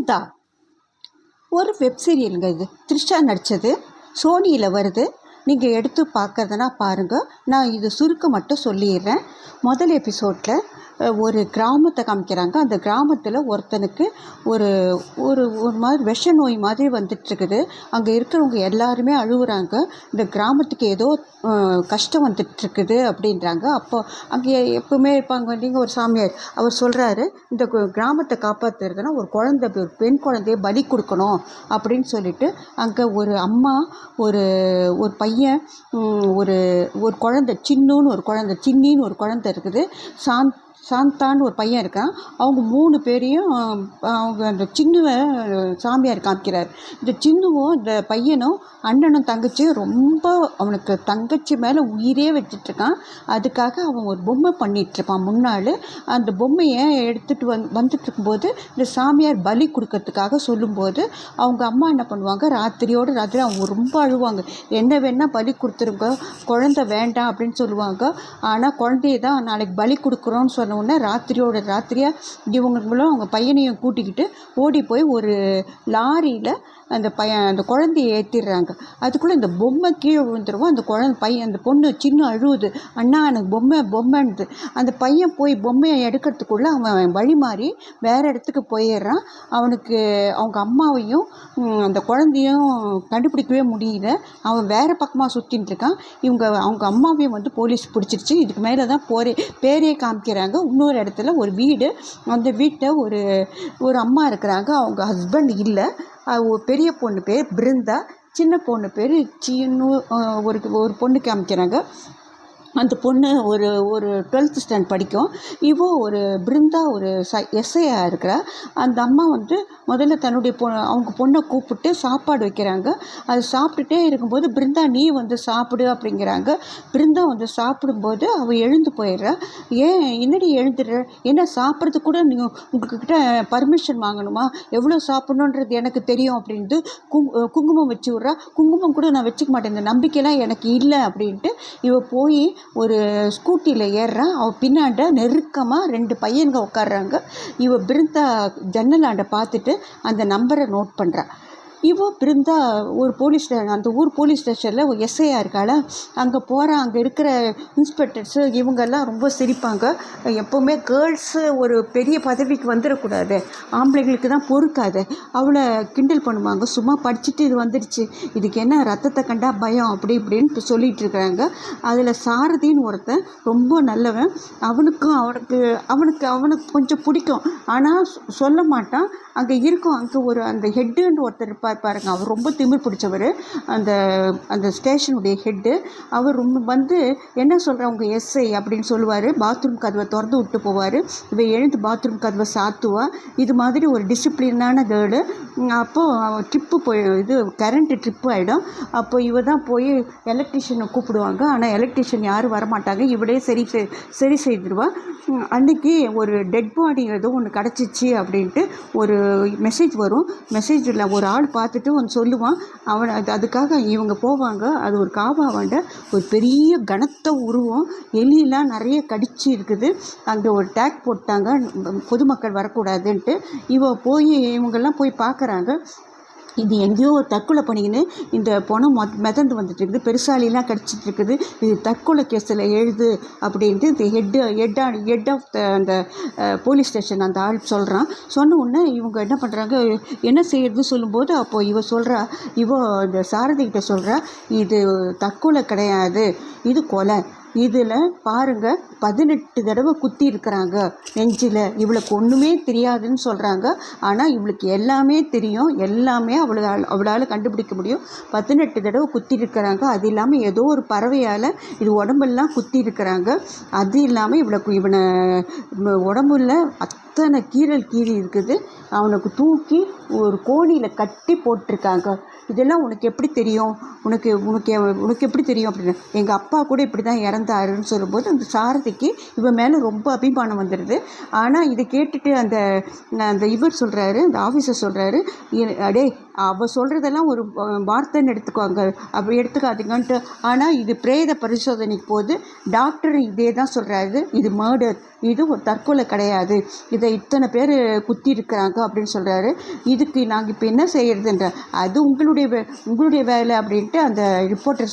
பிருந்தா ஒரு வெப் சீரியலுங்க. இது த்ரிஷா நடித்தது, சோனியில் வருது. நீங்கள் எடுத்து பார்க்குறதுனா பாருங்கள். நான் இது சுருக்க மட்டும் சொல்லிடுறேன். முதல் எபிசோடில் ஒரு கிராமத்தை காமிக்கிறாங்க. அந்த கிராமத்தில் ஒருத்தனுக்கு ஒரு ஒரு ஒரு மாதிரி விஷ நோய் மாதிரி வந்துட்டுருக்குது. அங்கே இருக்கிறவங்க எல்லாருமே அழுகுறாங்க. இந்த கிராமத்துக்கு ஏதோ கஷ்டம் வந்துட்டுருக்குது அப்படின்றாங்க. அப்போ அங்கே எப்பவுமே இருப்பாங்க நீங்கள் ஒரு சாமியார். அவர் சொல்கிறாரு, இந்த கிராமத்தை காப்பாற்றுறதுனா ஒரு பெண் குழந்தைய பலி கொடுக்கணும் அப்படின்னு சொல்லிட்டு அங்கே ஒரு அம்மா, ஒரு ஒரு பையன், ஒரு ஒரு குழந்தை, சின்னின்னு ஒரு குழந்தை இருக்குது. சாந்தான்னு ஒரு பையன் இருக்கான். அவங்க 3 பேரையும் அவங்க அந்த சின்னுவை சாமியார் காமிக்கிறார். இந்த சின்னுவும் இந்த பையனும் அண்ணனும் தங்கச்சியும் ரொம்ப அவனுக்கு தங்கச்சி மேலே உயிரே வச்சிட்ருக்கான். அதுக்காக அவன் ஒரு பொம்மை பண்ணிகிட்ருப்பான் முன்னாள். அந்த பொம்மையை எடுத்துகிட்டு வந்துட்டுருக்கும்போது இந்த சாமியார் பலி கொடுக்கறதுக்காக சொல்லும்போது அவங்க அம்மா என்ன பண்ணுவாங்க, ராத்திரி அவங்க ரொம்ப அழுவாங்க. என்ன வேணால் பலி கொடுத்துருங்க, குழந்தை வேண்டாம் அப்படின்னு சொல்லுவாங்க. ஆனால் குழந்தைய தான் நாளைக்கு பலி கொடுக்குறோன்னு சொன்ன உடனே ராத்திரியாக இவங்களும் அவங்க பையனையும் கூட்டிக்கிட்டு ஓடி போய் ஒரு லாரியில் அந்த குழந்தைய ஏற்றிடுறாங்க. அதுக்குள்ளே இந்த பொம்மை கீழே விழுந்துருவோம். அந்த பொண்ணு சின்ன அழுவுது, அண்ணா எனக்கு பொம்மைன்னுது. அந்த பையன் போய் பொம்மையை எடுக்கிறதுக்குள்ளே அவன் வழி மாறி வேறு இடத்துக்கு போயிடுறான். அவனுக்கு அவங்க அம்மாவையும் அந்த குழந்தையும் கண்டுபிடிக்கவே முடியல. அவன் வேறு பக்கமாக சுற்றின்னு இருக்கான். அவங்க அம்மாவையும் போலீஸ் பிடிச்சிருச்சு. இதுக்கு மேலே தான் பேரே காமிக்கிறாங்க. இன்னொரு இடத்துல ஒரு வீடு, அந்த வீட்டில் ஒரு அம்மா இருக்கிறாங்க. அவங்க ஹஸ்பண்ட் இல்லை. ஒரு பெரிய பொண்ணு பேர் பிருந்தா, சின்ன பொண்ணு பேர் சீனு. ஒரு பொண்ணு காமிக்கிறாங்க. அந்த பொண்ணு ஒரு 12th ஸ்டாண்டர்ட் படிக்கும். ஒரு பிருந்தா ஒரு எஸ்ஐயாக இருக்கிறா. அந்த அம்மா முதல்ல தன்னுடைய அவங்க பொண்ணை கூப்பிட்டு சாப்பாடு வைக்கிறாங்க. அது சாப்பிட்டுட்டே இருக்கும்போது பிருந்தா நீ சாப்பிடு அப்படிங்கிறாங்க. பிருந்தா சாப்பிடும்போது அவள் எழுந்து போயிடுறா. ஏன் என்னடி எழுந்துடுற, என்ன சாப்பிட்றது கூட நீங்கள் உங்ககிட்ட பர்மிஷன் வாங்கணுமா, எவ்வளோ சாப்பிட்ணுன்றது எனக்கு தெரியும் அப்படின்ட்டு குங்குமம் வச்சு விட்றா. குங்குமம் கூட நான் வச்சுக்க மாட்டேன், இந்த நம்பிக்கைலாம் எனக்கு இல்லை அப்படின்ட்டு இவ போய் ஒரு ஸ்கூட்டியில் ஏறுறான். அவள் பின்னாண்ட நெருக்கமாக 2 பையன்கள் உட்காடுறாங்க. இவ பிருந்தா ஜன்னலாண்ட பார்த்துட்டு அந்த நம்பரை நோட் பண்ணுறா. பிருந்தா ஒரு அந்த ஊர் போலீஸ் ஸ்டேஷனில் ஒரு எஸ்ஐயாக இருக்காள. அங்கே போகிறான். அங்கே இருக்கிற இன்ஸ்பெக்டர்ஸு இவங்கெல்லாம் ரொம்ப சிரிப்பாங்க. எப்போவுமே கேர்ள்ஸு ஒரு பெரிய பதவிக்கு வந்துடக்கூடாது, ஆம்பளைங்களுக்கு தான் பொறுக்காது, அவளை கிண்டல் பண்ணுவாங்க. சும்மா படிச்சுட்டு இது வந்துடுச்சு, இதுக்கு என்ன ரத்தத்தை கண்டா பயம் அப்படி இப்படின்னு சொல்லிகிட்டு இருக்கிறாங்க. அதில் சாரதின்னு ஒருத்தன் ரொம்ப நல்லவன். அவனுக்கு கொஞ்சம் பிடிக்கும், ஆனால் சொல்ல மாட்டான். அங்கே அந்த ஹெட்டுன்னு ஒருத்தர் இருப்பார் பாருங்க, அவர் ரொம்ப திமிர் பிடிச்சவர். அந்த ஸ்டேஷனுடைய ஹெட்டு அவர் ரொம்ப என்ன சொல்கிற உங்கள் எஸ்ஐ அப்படின்னு சொல்லுவார். பாத்ரூம் கதவை திறந்து விட்டு போவார். இவ எழுந்து பாத்ரூம் கதவை சாத்துவா. இது மாதிரி ஒரு டிசிப்ளினான கேர்ளு. அப்போது கரண்ட்டு ட்ரிப்பு ஆகிடும். அப்போ இவ தான் போய் எலக்ட்ரிஷியனை கூப்பிடுவாங்க. ஆனால் எலக்ட்ரிஷியன் யாரும் வரமாட்டாங்க. இவளே சரி செய்திருவா. அன்றைக்கி ஒரு டெட் பாடி ஏதோ ஒன்று கிடச்சிச்சு அப்படின்ட்டு ஒரு மெசேஜ் வரும். மெசேஜில் ஒரு ஆள் பார்த்துட்டு சொல்லுவான். அதுக்காக இவங்க போவாங்க. அது ஒரு காவாவாண்ட ஒரு பெரிய கனத்த உருவம், எலியெலாம் நிறைய கடிச்சு இருக்குது. அங்கே ஒரு டேக் போட்டாங்க, பொதுமக்கள் வரக்கூடாதுன்ட்டு. இவங்கெல்லாம் போய் பார்க்குறாங்க. இது எங்கேயோ தற்கொலை பண்ணிக்கின்னு இந்த பணம் மிதந்து வந்துட்டு இருக்குது, பெருசாலிலாம் கடிச்சிட்டு இருக்குது, இது தற்கொலை கேஸில் எழுது அப்படின்ட்டு இந்த ஹெட் ஆஃப் அந்த போலீஸ் ஸ்டேஷன் அந்த ஆள் சொல்கிறான். சொன்ன உடனே இவங்க என்ன பண்ணுறாங்க, என்ன செய்யறதுன்னு சொல்லும்போது அப்போது இந்த சாரதிகிட்ட சொல்கிறா, இது தற்கொலை கிடையாது, இது கொலை. இதில் பாருங்கள் 18 தடவை குத்தி இருக்கிறாங்க நெஞ்சில். இவளுக்கு ஒன்றுமே தெரியாதுன்னு சொல்கிறாங்க. ஆனால் இவளுக்கு எல்லாமே தெரியும், எல்லாமே அவளால் கண்டுபிடிக்க முடியும். 18 தடவை குத்தி இருக்கிறாங்க. அது இல்லாமல் ஏதோ ஒரு பறவையால் இது உடம்பெல்லாம் குத்தி இருக்கிறாங்க. அது இல்லாமல் இவனை உடம்புல அத்தனை கீறி இருக்குது. அவனுக்கு தூக்கி ஒரு கோணியில் கட்டி போட்டிருக்காங்க. இதெல்லாம் உனக்கு எப்படி தெரியும், உனக்கு எப்படி தெரியும் அப்படின்னு. எங்கள் அப்பா கூட இப்படி தான் இறந்தாருன்னு சொல்லும்போது அந்த சாரதிக்கு இவன் மேலே ரொம்ப அபிமானம் வந்துடுது. ஆனால் இதை கேட்டுட்டு அந்த இவர் சொல்கிறாரு, அந்த ஆஃபீஸர் சொல்கிறாரு, அடே அவள் சொல்கிறதெல்லாம் ஒரு வார்த்தைன்னு எடுத்துக்குவாங்க, அப்படி எடுத்துக்காதீங்கன்ட்டு. ஆனால் இது பிரேத பரிசோதனைக்கு போது டாக்டர் இதே தான் சொல்கிறாரு, இது மர்டர், இது ஒரு தற்கொலை கிடையாது, இதை இதை இத்தனை பேர் குத்தி இருக்கிறாங்க அப்படின்னு சொல்கிறாரு. இதுக்கு நாங்கள் இப்போ என்ன செய்யறதுன்ற, அது உங்களுடைய வேலை அப்படின்ட்டு அந்த ரிப்போர்ட்டர்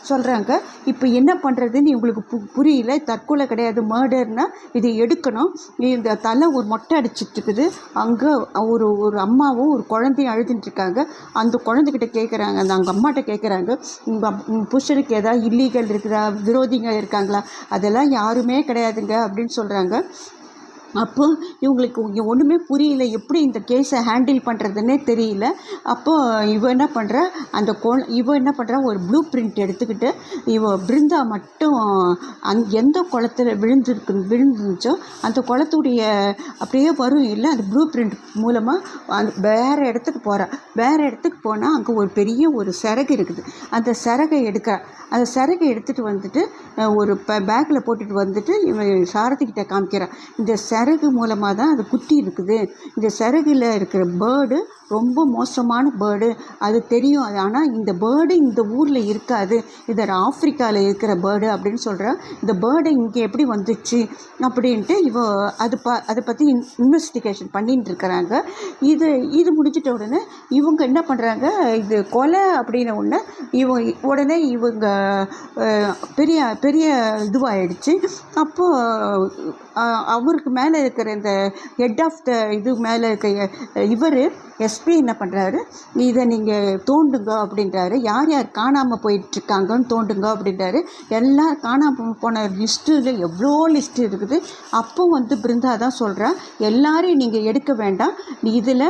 சொல்கிறாங்க. இப்போ என்ன பண்ணுறதுன்னு உங்களுக்கு புரியல, தற்கொலை கிடையாது, மர்டர்னால் இதை எடுக்கணும். இந்த தலை ஒரு மொட்டை அடிச்சிட்டு இருக்குது. அங்கே ஒரு அம்மாவும் ஒரு குழந்தையும் அழுதுட்டு இருக்காங்க. அந்த குழந்தைகிட்ட கேட்குறாங்க, அந்த அவங்க அம்மாட்ட கேட்குறாங்க, உங்கள் புருஷனுக்கு ஏதாவது இல்லீகல் இருக்குதா, விரோதிங்க இருக்காங்களா? அதெல்லாம் யாருமே கிடையாதுங்க அப்படின்னு சொல்கிறாங்க. அப்போ இவங்களுக்கு ஒன்றுமே புரியல, எப்படி இந்த கேஸை ஹேண்டில் பண்ணுறதுன்னே தெரியல. அப்போது இவ என்ன என்ன பண்ணுறா, ஒரு ப்ளூ பிரிண்ட் எடுத்துக்கிட்டு பிருந்தா மட்டும் எந்த குளத்தில் விழுந்துருந்துச்சோ அந்த குளத்துடைய அப்படியே வரும் இல்லை, அந்த ப்ளூ பிரிண்ட் மூலமாக வேறு இடத்துக்கு போகிறா. வேறு இடத்துக்கு போனால் அங்கே ஒரு பெரிய ஒரு சிறகு இருக்குது. அந்த சிறகை அந்த சிறகை எடுத்துகிட்டு வந்துட்டு ஒரு பேக்கில் போட்டுட்டு வந்துட்டு இவன் சாரதிக்கிட்ட காமிக்கிறான். இந்த சிறகு மூலமாக தான் அது குத்தி இருக்குது. இந்த சிறகுல இருக்கிற பேர்டு ரொம்ப மோசமான பேர்டு, அது தெரியும். ஆனால் இந்த பேர்டு இந்த ஊரில் இருக்காது, இது ஆஃப்ரிக்காவில் இருக்கிற பேர்டு அப்படின்னு சொல்கிறான். இந்த பேர்டு இங்கே எப்படி வந்துச்சு அப்படின்ட்டு அதை பற்றி இன்வெஸ்டிகேஷன் பண்ணிட்டு இருக்கிறாங்க. இது முடிஞ்சிட்ட உடனே இவங்க என்ன பண்ணுறாங்க, இது கொலை அப்படின்ன உடனே இவங்க பெரிய பெரிய இதுவாகிடுச்சு. அப்போது அவருக்கு மேலே இருக்கிற இந்த ஹெட் ஆஃப் த இது மேலே இருக்க இவர் எஸ்பி என்ன பண்ணுறாரு, இதை நீங்கள் தோண்டுங்க அப்படின்றாரு. யார் யார் காணாமல் போயிட்டுருக்காங்கன்னு தோண்டுங்க அப்படின்றாரு. எல்லாம் காணாமல் போன லிஸ்ட்டில் எவ்வளோ லிஸ்ட்டு இருக்குது. அப்போ பிருந்தா தான் சொல்கிறா, எல்லாரையும் நீங்கள் எடுக்க வேண்டாம், இதில்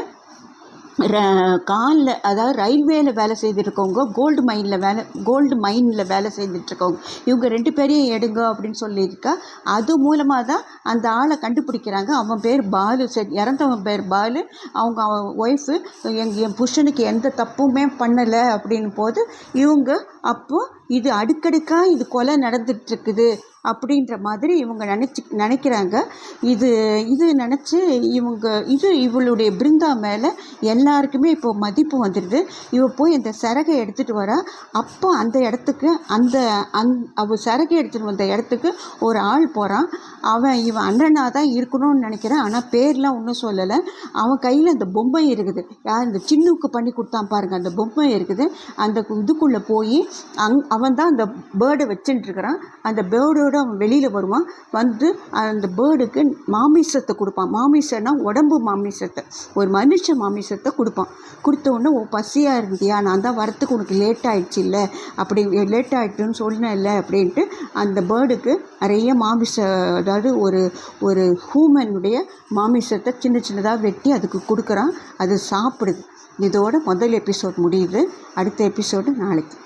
காலில் அதாவது ரயில்வேல வேலை செய்துருக்கவங்க, கோல்டு மைனில் வேலை செய்துட்ருக்கவங்க, இவங்க 2 பேரையும் எடுங்க அப்படின்னு சொல்லியிருக்கா. அது மூலமாக தான் அந்த ஆளை கண்டுபிடிக்கிறாங்க. அவன் பேர் பாலு, இறந்தவன் பேர் பாலு. அவன் ஒய்ஃபு என் புருஷனுக்கு எந்த தப்புமே பண்ணலை அப்படின் போது இவங்க அப்போது இது அடுக்கடுக்காக இது கொலை நடந்துகிட்ருக்குது அப்படின்ற மாதிரி இவங்க நினைக்கிறாங்க. இது நினச்சி இவளுடைய பிருந்தா மேலே எல்லாருக்குமே இப்போது மதிப்பு வந்துடுது. போய் அந்த சிறகை எடுத்துகிட்டு வரா. அப்போ அந்த இடத்துக்கு அவள் சிறகை எடுத்துகிட்டு வந்த இடத்துக்கு ஒரு ஆள் போகிறான். இவன் அண்ணனாக தான் இருக்கணும்னு நினைக்கிறான். ஆனால் பேர்லாம் ஒன்றும் சொல்லலை. அவன் கையில் அந்த பொம்மை இருக்குது, இந்த சின்னுக்கு பண்ணி கொடுத்தான் பாருங்கள், அந்த பொம்மை இருக்குது. அந்த இதுக்குள்ளே போய் அவன் தான் அந்த பேர்டை வச்சுட்டு இருக்கிறான். அந்த பேர்டோட அவன் வெளியில் வருவான். அந்த பேர்டுக்கு மாமிசத்தை கொடுப்பான். மாமிசன்னா உடம்பு மாமிசத்தை, ஒரு மனுஷ மாமிசத்தை கொடுப்பான். கொடுத்த உடனே பசியாக இருந்தியா, நான் தான் வரத்துக்கு உனக்கு லேட் ஆகிடுச்சு இல்லை, அப்படி லேட் ஆகிட்டுன்னு சொன்னேன் இல்லை அப்படின்ட்டு அந்த பேர்டுக்கு நிறைய அதாவது ஒரு ஹூமனுடைய மாமிசத்தை சின்னதாக வெட்டி அதுக்கு கொடுக்குறான். அது சாப்பிடுது. இதோட முதல் எபிசோட் முடியுது. அடுத்த எபிசோடு நாளைக்கு.